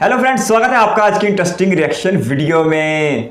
Hello friends, स्वागत है आपका आज की इंटरेस्टिंग रिएक्शन वीडियो में।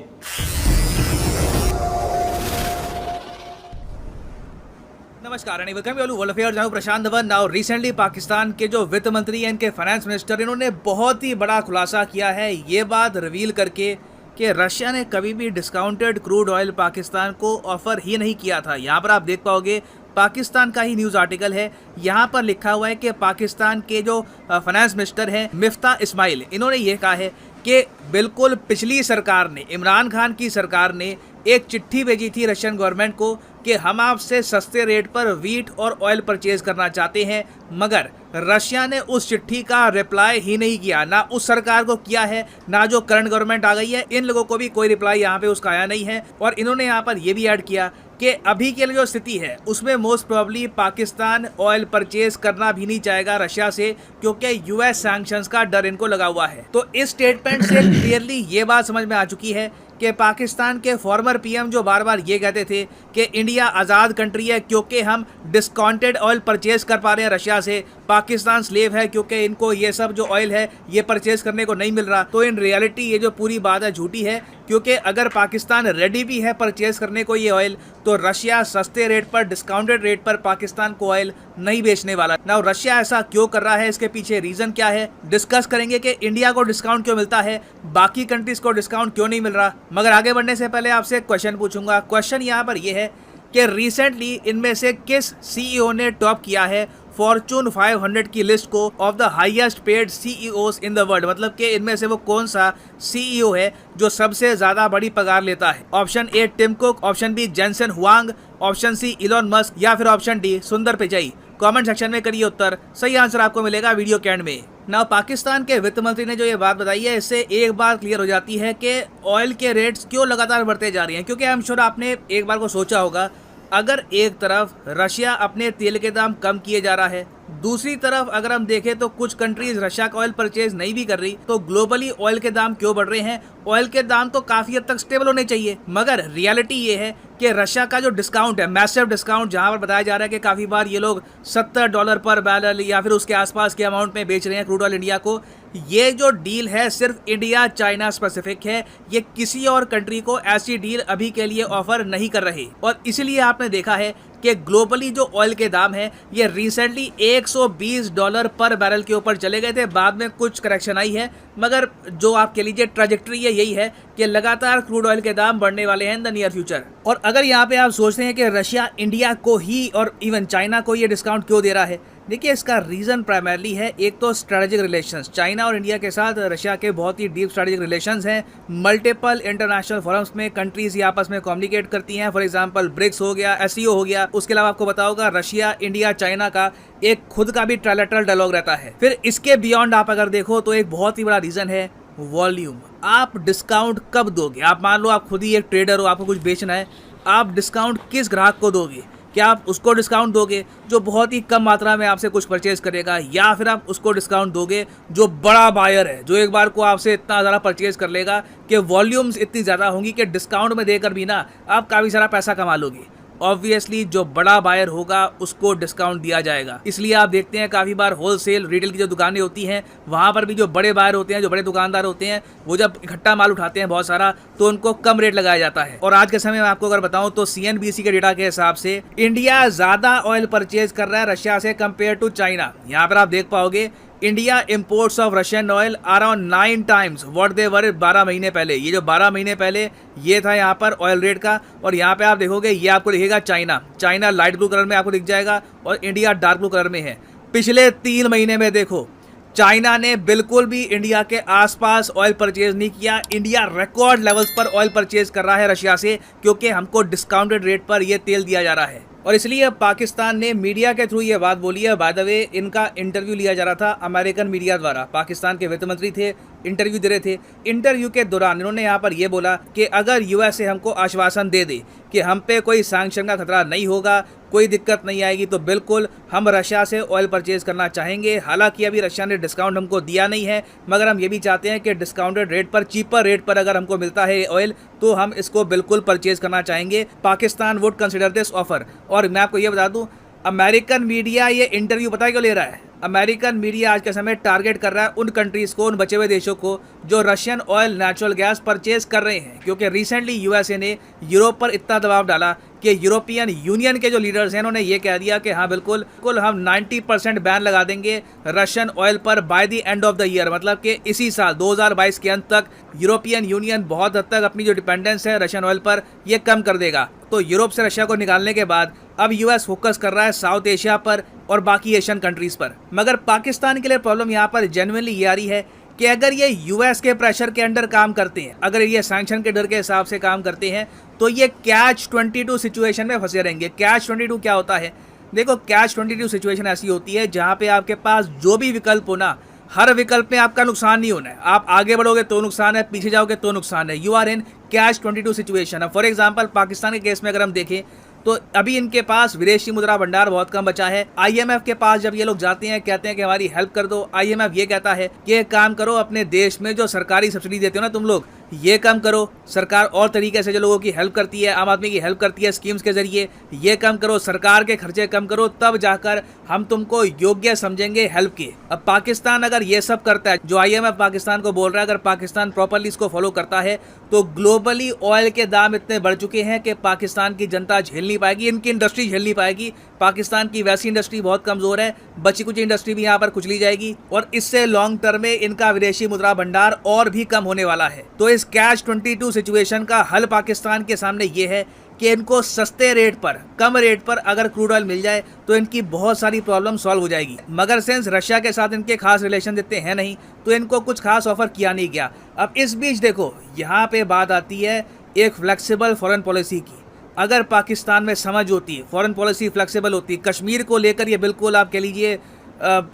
नमस्कार and welcome to world affairs. मैं हूं प्रशांत धवन। नाउ रिसेंटली पाकिस्तान के जो वित्त मंत्री हैं, इनके फाइनेंस मिनिस्टर, इन्होंने बहुत ही बड़ा खुलासा किया है, ये बात रिवील करके कि रशिया ने कभी भी डिस्काउंटेड क्रूड ऑयल पाकिस्तान को ऑफर ही नहीं किया था। यहाँ पर आप देख पाओगे, पाकिस्तान का ही न्यूज़ आर्टिकल है, यहाँ पर लिखा हुआ है कि पाकिस्तान के जो फाइनेंस मिनिस्टर हैं मिफ्ता इस्माइल, इन्होंने ये कहा है कि बिल्कुल पिछली सरकार ने, इमरान खान की सरकार ने एक चिट्ठी भेजी थी रशियन गवर्नमेंट को कि हम आपसे सस्ते रेट पर वीट और ऑयल परचेज करना चाहते हैं, मगर रशिया ने उस चिट्ठी का रिप्लाई ही नहीं किया। ना उस सरकार को किया है, ना जो करंट गवर्नमेंट आ गई है, इन लोगों को भी कोई रिप्लाई यहाँ पे उसका आया नहीं है। और इन्होंने यहाँ पर ये भी ऐड किया कि अभी के लिए जो स्थिति है उसमें most probably Pakistan oil purchase करना भी नहीं चाहेगा रशिया से, क्योंकि यूएस सैंक्शंस का डर इनको लगा हुआ है। तो इस स्टेटमेंट से क्लियरली ये बात समझ में आ चुकी है कि पाकिस्तान के फॉर्मर पीएम जो बार बार ये कहते थे कि इंडिया आज़ाद कंट्री है क्योंकि हम डिस्काउंटेड ऑयल परचेज कर पा रहे हैं रशिया से, पाकिस्तान स्लेव है क्योंकि इनको ये सब जो ऑयल है ये परचेज करने को नहीं मिल रहा, तो इन रियलिटी ये जो पूरी बात है झूठी है। क्योंकि अगर पाकिस्तान रेडी भी है परचेज करने को ये ऑयल, तो रशिया सस्ते रेट पर, डिस्काउंटेड रेट पर पाकिस्तान को ऑयल नहीं बेचने वाला। नाउ रशिया ऐसा क्यों कर रहा है, इसके पीछे रीजन क्या है, डिस्कस करेंगे कि इंडिया को डिस्काउंट क्यों मिलता है, बाकी कंट्रीज को डिस्काउंट क्यों नहीं मिल रहा। मगर आगे बढ़ने से पहले आपसे एक क्वेश्चन पूछूंगा। क्वेश्चन यहाँ पर यह है कि रिसेंटली इनमें से किस सीईओ ने टॉप किया है फॉर्चून 500 की लिस्ट को of the highest paid CEOs in the world. मतलब कि इनमें से वो कौन सा सीईओ है जो सबसे ज्यादा बड़ी पगार लेता है। Option A Tim Cook, option B Jensen Huang, option C Elon Musk, या फिर ऑप्शन डी सुंदर पिचाई। कमेंट सेक्शन में करिए उत्तर, सही आंसर आपको मिलेगा वीडियो के एंड में। नाउ पाकिस्तान के वित्त मंत्री ने जो ये बात बताई है, इससे एक बात क्लियर हो जाती है कि ऑयल के रेट्स क्यों लगातार बढ़ते जा रहे हैं। क्योंकि आई एम श्योर आपने एक बार को सोचा होगा, अगर एक तरफ रशिया अपने तेल के दाम कम किए जा रहा है, दूसरी तरफ अगर हम देखें तो कुछ कंट्रीज रशिया का ऑयल परचेज नहीं भी कर रही, तो ग्लोबली ऑयल के दाम क्यों बढ़ रहे हैं। ऑयल के दाम तो काफी हद तक स्टेबल होने चाहिए, मगर रियलिटी ये है कि रशिया का जो डिस्काउंट है, मैसिव डिस्काउंट, जहां पर बताया जा रहा है कि काफी बार ये लोग $70 पर बैरल या फिर उसके आसपास के अमाउंट में बेच रहे हैं क्रूड ऑयल इंडिया को। ये जो डील है सिर्फ इंडिया चाइना स्पेसिफिक है, ये किसी और कंट्री को ऐसी डील अभी के लिए ऑफर नहीं कर रहे। और इसलिए आपने देखा है कि ग्लोबली जो ऑयल के दाम है ये रिसेंटली $120 पर बैरल के ऊपर चले गए थे, बाद में कुछ करेक्शन आई है, मगर जो आपके लिए ट्रैजेक्टरी है यही है कि लगातार क्रूड ऑयल के दाम बढ़ने वाले हैं इन द नियर फ्यूचर। और अगर यहाँ पे आप सोचते हैं कि रशिया इंडिया को ही और इवन चाइना को ये डिस्काउंट क्यों दे रहा है, देखिए इसका रीज़न प्राइमरली है, एक तो स्ट्रेटेजिक रिलेशंस। चाइना और इंडिया के साथ रशिया के बहुत ही डीप स्ट्रेटेजिक रिलेशंस हैं। मल्टीपल इंटरनेशनल फोरम्स में कंट्रीज ये आपस में कम्युनिकेट करती हैं। फॉर एग्जांपल ब्रिक्स हो गया, एससीओ हो गया। उसके अलावा आपको पता होगा रशिया, इंडिया, चाइना का एक खुद का भी ट्रायलैटरल डायलॉग रहता है। फिर इसके बियॉन्ड आप अगर देखो तो एक बहुत ही बड़ा रीज़न है वॉल्यूम। आप डिस्काउंट कब दोगे? आप मान लो आप खुद ही एक ट्रेडर हो, आपको कुछ बेचना है, आप डिस्काउंट किस ग्राहक को दोगे? क्या आप उसको डिस्काउंट दोगे जो बहुत ही कम मात्रा में आपसे कुछ परचेज करेगा, या फिर आप उसको डिस्काउंट दोगे जो बड़ा बायर है, जो एक बार को आपसे इतना ज़्यादा परचेज कर लेगा कि वॉल्यूम्स इतनी ज़्यादा होंगी कि डिस्काउंट में देकर भी ना आप काफ़ी सारा पैसा कमा लोगे। ऑब्वियसली जो बड़ा बायर होगा उसको डिस्काउंट दिया जाएगा। इसलिए आप देखते हैं काफ़ी बार होलसेल रिटेल की जो दुकानें होती हैं वहाँ पर भी जो बड़े बायर होते हैं, जो बड़े दुकानदार होते हैं, वो जब इकट्ठा माल उठाते हैं बहुत सारा, तो उनको कम रेट लगाया जाता है। और आज के समय में आपको अगर बताऊं तो CNBC के डेटा के हिसाब से इंडिया ज़्यादा ऑयल परचेज कर रहा है रशिया से कंपेयर टू चाइना। यहाँ पर आप देख पाओगे India imports of Russian oil around 9 times what they were 12 महीने पहले। ये जो 12 महीने पहले ये था यहाँ पर ऑयल रेट का, और यहाँ पे आप देखोगे ये आपको दिखेगा चाइना लाइट ब्लू कलर में आपको दिख जाएगा और इंडिया डार्क ब्लू कलर में है। पिछले 3 महीने में देखो चाइना ने बिल्कुल भी इंडिया के आसपास ऑयल परचेज नहीं किया। इंडिया रिकॉर्ड लेवल्स पर ऑयल परचेज कर रहा है रशिया से, क्योंकि हमको डिस्काउंटेड रेट पर यह तेल दिया जा रहा है। और इसलिए अब पाकिस्तान ने मीडिया के थ्रू ये बात बोली है। बाय द वे इनका इंटरव्यू लिया जा रहा था अमेरिकन मीडिया द्वारा। पाकिस्तान के वित्त मंत्री थे, इंटरव्यू दे रहे थे। इंटरव्यू के दौरान इन्होंने यहाँ पर यह बोला कि अगर यूएसए हमको आश्वासन दे दे कि हम पे कोई सैंक्शन का खतरा नहीं होगा, कोई दिक्कत नहीं आएगी, तो बिल्कुल हम रशिया से ऑयल परचेज करना चाहेंगे। हालांकि अभी रशिया ने डिस्काउंट हमको दिया नहीं है, मगर हम ये भी चाहते हैं कि डिस्काउंटेड रेट पर, चीपर रेट पर अगर हमको मिलता है ऑयल, तो हम इसको बिल्कुल परचेज करना चाहेंगे। Pakistan would consider this offer. और मैं आपको ये बता दूं, अमेरिकन मीडिया ये इंटरव्यू पता है क्यों ले रहा है? अमेरिकन मीडिया आज के समय टारगेट कर रहा है उन कंट्रीज़ को, उन बचे हुए देशों को जो Russian oil natural gas purchase कर रहे हैं, क्योंकि रिसेंटली यूएसए ने यूरोप पर इतना दबाव डाला कि यूरोपियन यूनियन के जो लीडर्स हैं उन्होंने ये कह दिया कि हाँ बिल्कुल हम 90% बैन लगा देंगे रशियन ऑयल पर by the end of the year, मतलब कि इसी साल 2022 के अंत तक यूरोपियन यूनियन बहुत हद तक अपनी जो डिपेंडेंस है रशियन ऑयल पर ये कम कर देगा। तो यूरोप से रशिया को निकालने के बाद अब यूएस फोकस कर रहा है साउथ एशिया पर और बाकी एशियन कंट्रीज पर। मगर पाकिस्तान के लिए प्रॉब्लम यहाँ पर जेन्युइनली ये आ रही है कि अगर ये यूएस के प्रेशर के अंडर काम करते हैं, अगर ये सैंक्शन के डर के हिसाब से काम करते हैं, तो ये कैच 22 सिचुएशन में फंसे रहेंगे। कैच 22 क्या होता है? देखो, कैच 22 सिचुएशन ऐसी होती है जहाँ पे आपके पास जो भी विकल्प हो ना, हर विकल्प में आपका नुकसान नहीं होना है। आप आगे बढ़ोगे तो नुकसान है, पीछे जाओगे तो नुकसान है। You are in catch 22 situation. For example Pakistan के केस में अगर हम देखें तो अभी इनके पास विदेशी मुद्रा भंडार बहुत कम बचा है। आईएमएफ के पास जब ये लोग जाते हैं, कहते हैं कि हमारी हेल्प कर दो, आईएमएफ ये कहता है कि एक काम करो, अपने देश में जो सरकारी सब्सिडी देते हो ना तुम लोग, ये कम करो। सरकार और तरीके से जो लोगों की हेल्प करती है, आम आदमी की हेल्प करती है स्कीम्स के जरिए, ये कम करो, सरकार के खर्चे कम करो, तब जाकर हम तुमको योग्य समझेंगे हेल्प के। अब पाकिस्तान अगर ये सब करता है जो आईएमएफ पाकिस्तान को बोल रहा है, अगर पाकिस्तान प्रॉपरली इसको फॉलो करता है, तो ग्लोबली ऑयल के दाम इतने बढ़ चुके हैं कि पाकिस्तान की जनता झेल नहीं पाएगी, इनकी इंडस्ट्री झेल नहीं पाएगी। पाकिस्तान की वैसी इंडस्ट्री बहुत कमजोर है, बची कुछ इंडस्ट्री भी यहाँ पर कुचली जाएगी और इससे लॉन्ग टर्म में इनका विदेशी मुद्रा भंडार और भी कम होने वाला है। तो इस कैच 22 सिचुएशन का हल पाकिस्तान के सामने ये है कि इनको सस्ते रेट पर, कम रेट पर अगर क्रूड ऑयल मिल जाए तो इनकी बहुत सारी प्रॉब्लम सॉल्व हो जाएगी। मगर सिंस रशिया के साथ इनके खास रिलेशन इतने हैं नहीं, तो इनको कुछ खास ऑफर किया नहीं गया। अब इस बीच देखो, यहाँ पे बात आती है एक फ्लेक्सिबल फॉरेन पॉलिसी की। अगर पाकिस्तान में समझ होती है, फॉरेन पॉलिसी फ्लेक्सिबल होती, कश्मीर को लेकर ये बिल्कुल आप कह लीजिए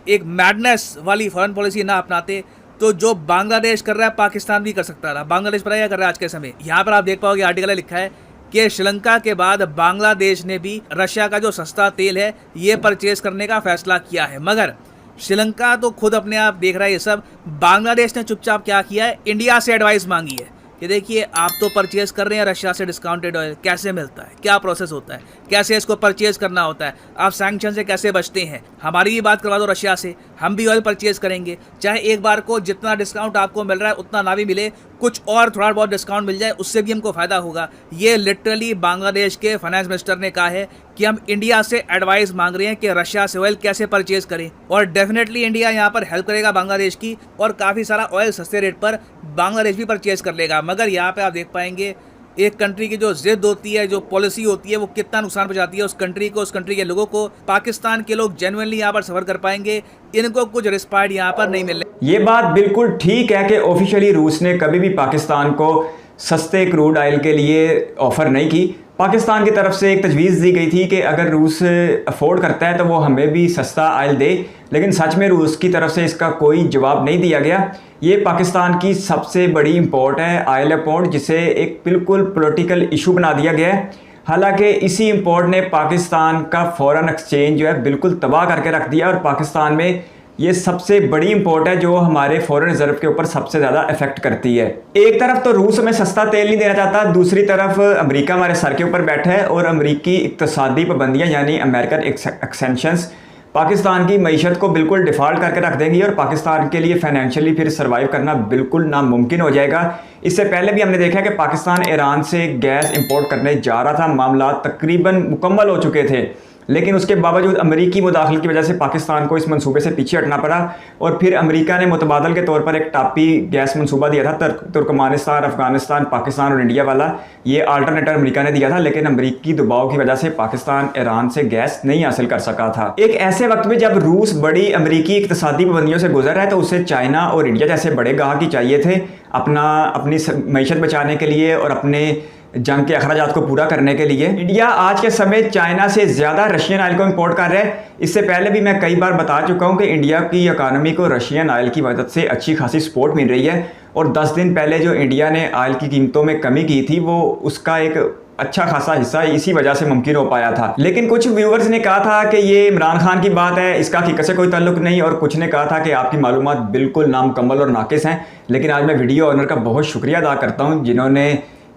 एक मैडनेस वाली फॉरेन पॉलिसी ना अपनाते, तो जो बांग्लादेश कर रहा है पाकिस्तान भी कर सकता था। बांग्लादेश पर क्या कर रहा है आज के समय? यहाँ पर आप देख पाओगे आर्टिकल में लिखा है कि श्रीलंका के बाद बांग्लादेश ने भी रशिया का जो सस्ता तेल है ये परचेज करने का फैसला किया है। मगर श्रीलंका तो खुद अपने आप देख रहा है ये सब। बांग्लादेश ने चुपचाप क्या किया है, इंडिया से एडवाइस मांगी है कि देखिए आप तो परचेज कर रहे हैं रशिया से डिस्काउंटेड ऑयल, कैसे मिलता है, क्या प्रोसेस होता है, कैसे इसको परचेज करना होता है, आप सैंक्शन से कैसे बचते हैं, हमारी भी बात करवा दो रशिया से, हम भी ऑयल परचेज करेंगे। चाहे एक बार को जितना डिस्काउंट आपको मिल रहा है उतना ना भी मिले, कुछ और थोड़ा बहुत डिस्काउंट मिल जाए, उससे भी हमको फ़ायदा होगा। ये लिटरली बांग्लादेश के फाइनेंस मिनिस्टर ने कहा है कि हम इंडिया से एडवाइस मांग रहे हैं कि रशिया से ऑयल कैसे परचेज करें, और डेफिनेटली इंडिया यहाँ पर हेल्प करेगा बांग्लादेश की, और काफ़ी सारा ऑयल सस्ते रेट पर बांग्लादेश भी परचेज कर लेगा। मगर यहाँ पे आप देख पाएंगे एक कंट्री की जो जिद होती है, जो पॉलिसी होती है, वो कितना नुकसान पहुंचाती है उस कंट्री को, उस कंट्री के लोगों को। पाकिस्तान के लोग जेन्युइनली यहाँ पर सफर कर पाएंगे, इनको कुछ रिस्पाइट यहाँ पर नहीं मिल रही। ये बात बिल्कुल ठीक है कि ऑफिशियली रूस ने कभी भी पाकिस्तान को सस्ते क्रूड ऑयल के लिए ऑफर नहीं की। पाकिस्तान की तरफ से एक तजवीज़ दी गई थी कि अगर रूस अफोर्ड करता है तो वो हमें भी सस्ता ऑयल दे, लेकिन सच में रूस की तरफ से इसका कोई जवाब नहीं दिया गया। ये पाकिस्तान की सबसे बड़ी इंपोर्ट है, ऑयल इंपोर्ट, जिसे एक बिल्कुल पॉलिटिकल इशू बना दिया गया है। हालांकि इसी इंपोर्ट ने पाकिस्तान का फॉरेन एक्सचेंज जो है बिल्कुल तबाह करके रख दिया, और पाकिस्तान में ये सबसे बड़ी इंपोर्ट है जो हमारे फॉरेन रिजर्व के ऊपर सबसे ज़्यादा इफेक्ट करती है। एक तरफ तो रूस हमें सस्ता तेल नहीं देना चाहता, दूसरी तरफ अमेरिका हमारे सर के ऊपर बैठा है, और अमेरिकी इक्तसादी पाबंदियाँ यानी अमेरिकन एक्सटेंशंस पाकिस्तान की मईशत को बिल्कुल डिफ़ॉल्ट करके रख देंगी, और पाकिस्तान के लिए फाइनेंशियली फिर सर्वाइव करना बिल्कुल नामुमकिन हो जाएगा। इससे पहले भी हमने देखा कि पाकिस्तान ईरान से गैस इंपोर्ट करने जा रहा था, मामला तकरीबन मुकम्मल हो चुके थे, लेकिन उसके बावजूद अमेरिकी मुदाखलत की वजह से पाकिस्तान को इस मंसूबे से पीछे हटना पड़ा, और फिर अमेरिका ने मुतबादल के तौर पर एक टापी गैस मंसूबा दिया था, तुर्कमानिस्तान, अफगानिस्तान, पाकिस्तान और इंडिया वाला। ये अल्टरनेटर अमेरिका ने दिया था, लेकिन अमेरिकी दबाव की वजह से पाकिस्तान ईरान से गैस नहीं हासिल कर सका था। एक ऐसे वक्त में जब रूस बड़ी अमेरिकी इक्तसादी पाबंदियों से गुजर रहा है, तो उसे चाइना और इंडिया जैसे बड़े गाहक ही चाहिए थे अपनी मईशत बचाने के लिए और अपने जंग के अखराजात को पूरा करने के लिए। इंडिया आज के समय चाइना से ज़्यादा रशियन ऑयल को इंपोर्ट कर रहा है। इससे पहले भी मैं कई बार बता चुका हूं कि इंडिया की इकानमी को रशियन ऑयल की मदद से अच्छी खासी सपोर्ट मिल रही है, और 10 दिन पहले जो इंडिया ने ऑयल की कीमतों में कमी की थी, वो उसका एक अच्छा खासा हिस्सा इसी वजह से मुमकिन हो पाया था। लेकिन कुछ व्यूवर्स ने कहा था कि ये इमरान खान की बात है, इसका हकीकत से कोई ताल्लुक नहीं, और कुछ ने कहा था कि आपकी मालूमात बिल्कुल नामुकम्मल और नाकिस हैं। लेकिन आज मैं वीडियो ऑनर का बहुत शुक्रिया अदा करता हूँ जिन्होंने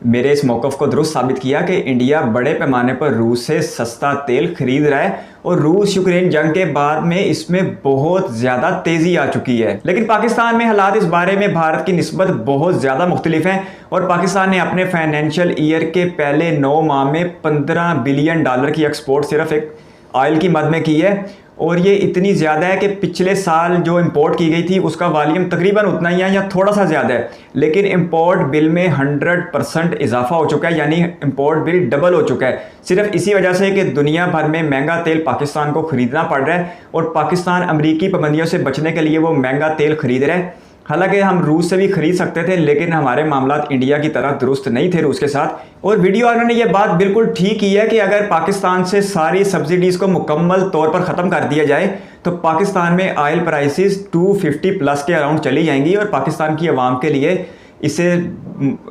मेरे इस मौक़िफ़ को दुरुस्त साबित किया कि इंडिया बड़े पैमाने पर रूस से सस्ता तेल ख़रीद रहा है और रूस यूक्रेन जंग के बाद में इसमें बहुत ज़्यादा तेज़ी आ चुकी है। लेकिन पाकिस्तान में हालात इस बारे में भारत की निस्बत बहुत ज़्यादा मुख्तलिफ हैं और पाकिस्तान ने अपने फाइनेंशियल ईयर के पहले 9 माह में $15 बिलियन की एक्सपोर्ट सिर्फ एक ऑयल की मद में की है और ये इतनी ज़्यादा है कि पिछले साल जो इंपोर्ट की गई थी उसका वॉल्यूम तकरीबन उतना ही है या थोड़ा सा ज़्यादा है, लेकिन इंपोर्ट बिल में 100% इजाफा हो चुका है, यानी इंपोर्ट बिल डबल हो चुका है सिर्फ इसी वजह से कि दुनिया भर में महंगा तेल पाकिस्तान को ख़रीदना पड़ रहा है और पाकिस्तान अमरीकी पाबंदियों से बचने के लिए वो महंगा तेल ख़रीद रहा है। हालांकि हम रूस से भी खरीद सकते थे, लेकिन हमारे मामलात इंडिया की तरह दुरुस्त नहीं थे रूस के साथ। और वीडियो वालों ने यह बात बिल्कुल ठीक की है कि अगर पाकिस्तान से सारी सब्सिडीज़ को मुकम्मल तौर पर ख़त्म कर दिया जाए तो पाकिस्तान में ऑयल प्राइसेस 250 प्लस के अराउंड चली जाएंगी और पाकिस्तान की आवाम के लिए इसे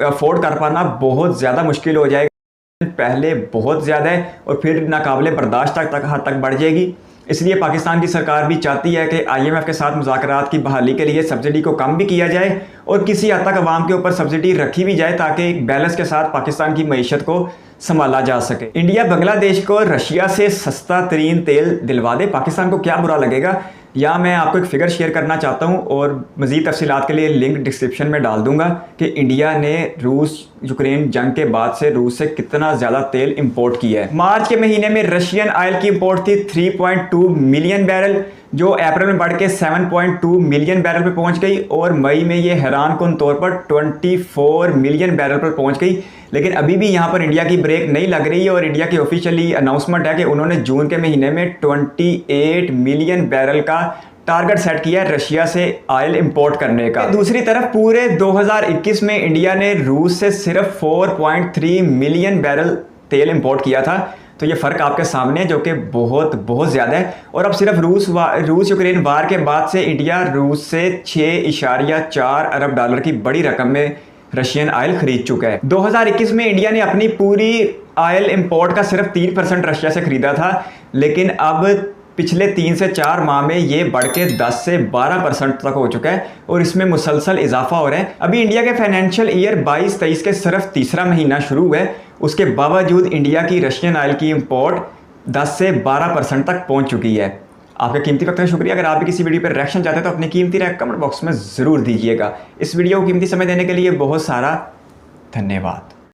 अफोर्ड कर पाना बहुत ज़्यादा मुश्किल हो जाएगा। पहले बहुत ज़्यादा है और फिर नाकाबिले बर्दाश्त हद तक बढ़ जाएगी। इसलिए पाकिस्तान की सरकार भी चाहती है कि IMF के साथ मुज़ाकरात की बहाली के लिए सब्सिडी को कम भी किया जाए और किसी हद तक अवाम के ऊपर सब्सिडी रखी भी जाए ताकि एक बैलेंस के साथ पाकिस्तान की मईशत को संभाला जा सके। इंडिया बांग्लादेश को रशिया से सस्ता तरीन तेल दिलवा दे, पाकिस्तान को क्या बुरा लगेगा? या मैं आपको एक फ़िगर शेयर करना चाहता हूं और मज़ीद तफसीलात के लिए लिंक डिस्क्रिप्शन में डाल दूंगा कि इंडिया ने रूस यूक्रेन जंग के बाद से रूस से कितना ज़्यादा तेल इंपोर्ट किया है। मार्च के महीने में रशियन ऑयल की इंपोर्ट थी 3.2 मिलियन बैरल, जो अप्रैल में बढ़ के 7.2 मिलियन बैरल पर पहुंच गई और मई में ये हैरानकुन तौर पर 24 मिलियन बैरल पर पहुंच गई। लेकिन अभी भी यहाँ पर इंडिया की ब्रेक नहीं लग रही है और इंडिया की ऑफिशियली अनाउंसमेंट है कि उन्होंने जून के महीने में 28 मिलियन बैरल का टारगेट सेट किया है रशिया से ऑयल इंपोर्ट करने का। दूसरी तरफ पूरे 2021 में इंडिया ने रूस से सिर्फ 4.3 मिलियन बैरल तेल इंपोर्ट किया था। तो ये फ़र्क आपके सामने है जो कि बहुत ज़्यादा है। और अब सिर्फ रूस यूक्रेन वार के बाद से इंडिया रूस से 6.4 अरब डॉलर की बड़ी रकम में रशियन ऑयल खरीद चुका है। 2021 में इंडिया ने अपनी पूरी ऑयल इंपोर्ट का सिर्फ 3% रशिया से खरीदा था, लेकिन अब पिछले 3 से 4 माह में ये बढ़ के 10 से 12% तक हो चुका है और इसमें मुसलसल इजाफा हो रहा है। अभी इंडिया के फाइनेंशियल ईयर 22-23 के सिर्फ तीसरा महीना शुरू हुआ है, उसके बावजूद इंडिया की रशियन ऑयल की इंपोर्ट 10 से 12% तक पहुंच चुकी है। आपका कीमती वक्त का शुक्रिया। अगर आप भी किसी वीडियो पर रिएक्शन चाहते हैं तो अपनी कीमती राय कमेंट बॉक्स में ज़रूर दीजिएगा। इस वीडियो को कीमती समय देने के लिए बहुत सारा धन्यवाद।